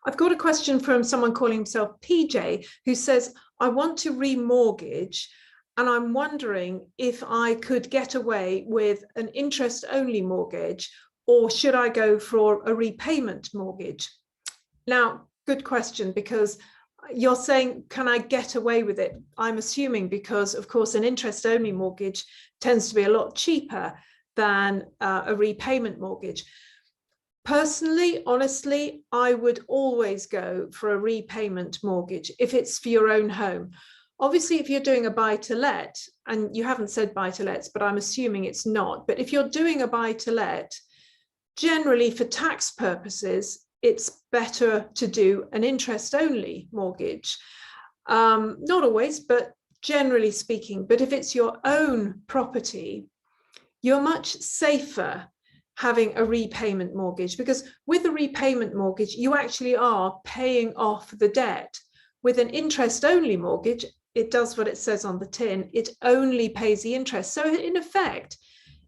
I've got a question from someone calling himself PJ, who says, I want to remortgage, and I'm wondering if I could get away with an interest-only mortgage, or should I go for a repayment mortgage? Now, good question, because you're saying, can I get away with it? I'm assuming because, of course, an interest-only mortgage tends to be a lot cheaper than a repayment mortgage. Personally, honestly, I would always go for a repayment mortgage if it's for your own home. Obviously, if you're doing a buy-to-let, and you haven't said buy-to-lets, but I'm assuming it's not, but if you're doing a buy-to-let, generally for tax purposes, it's better to do an interest-only mortgage. Not always, but generally speaking. But if it's your own property, you're much safer having a repayment mortgage, because with a repayment mortgage, you actually are paying off the debt. With an interest-only mortgage, it does what it says on the tin. It only pays the interest. So in effect,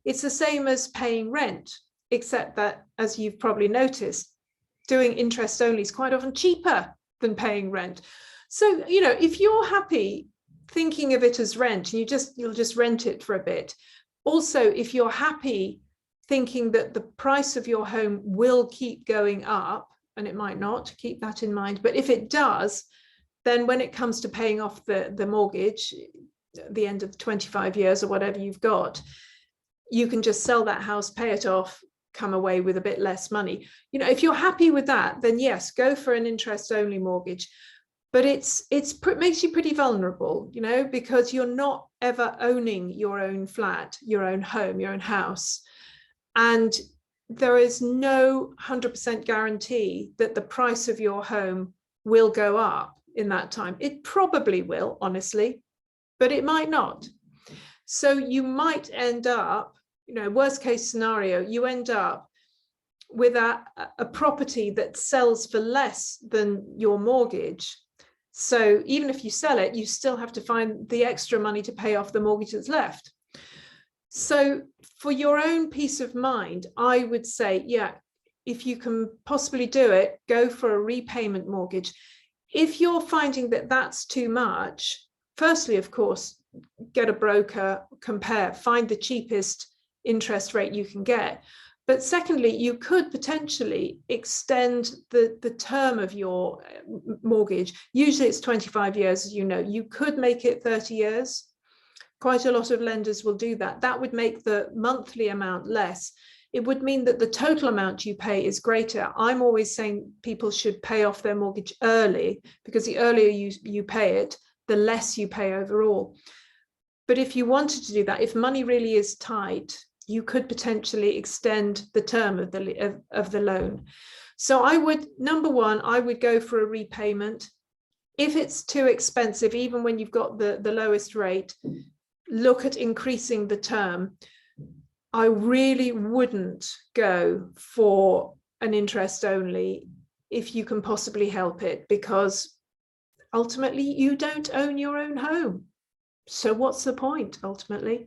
it's the same as paying rent, except that, as you've probably noticed, doing interest only is quite often cheaper than paying rent. So, you know, if you're happy thinking of it as rent, and you'll just rent it for a bit. Also, if you're happy thinking that the price of your home will keep going up, and it might not, keep that in mind, but if it does, then when it comes to paying off the mortgage at the end of the 25 years or whatever you've got, you can just sell that house, pay it off, come away with a bit less money. You know, if you're happy with that, then yes, go for an interest-only mortgage. But it makes you pretty vulnerable, you know, because you're not ever owning your own flat, your own home, your own house. And there is no 100% guarantee that the price of your home will go up in that time. It probably will, honestly, but it might not. So you might end up, you know, worst case scenario, you end up with a property that sells for less than your mortgage. So even if you sell it, you still have to find the extra money to pay off the mortgage that's left. So for your own peace of mind, I would say, yeah, if you can possibly do it, go for a repayment mortgage. If you're finding that that's too much, firstly, of course, get a broker, compare, find the cheapest interest rate you can get. But secondly, you could potentially extend the term of your mortgage. Usually it's 25 years, as you know. You could make it 30 years. Quite a lot of lenders will do that. That would make the monthly amount less. It would mean that the total amount you pay is greater. I'm always saying people should pay off their mortgage early, because the earlier you pay it, the less you pay overall. But if you wanted to do that, if money really is tight, you could potentially extend the term of the loan. So I would, number one, I would go for a repayment. If it's too expensive, even when you've got the lowest rate, look at increasing the term. I really wouldn't go for an interest only if you can possibly help it, because ultimately you don't own your own home. So what's the point ultimately?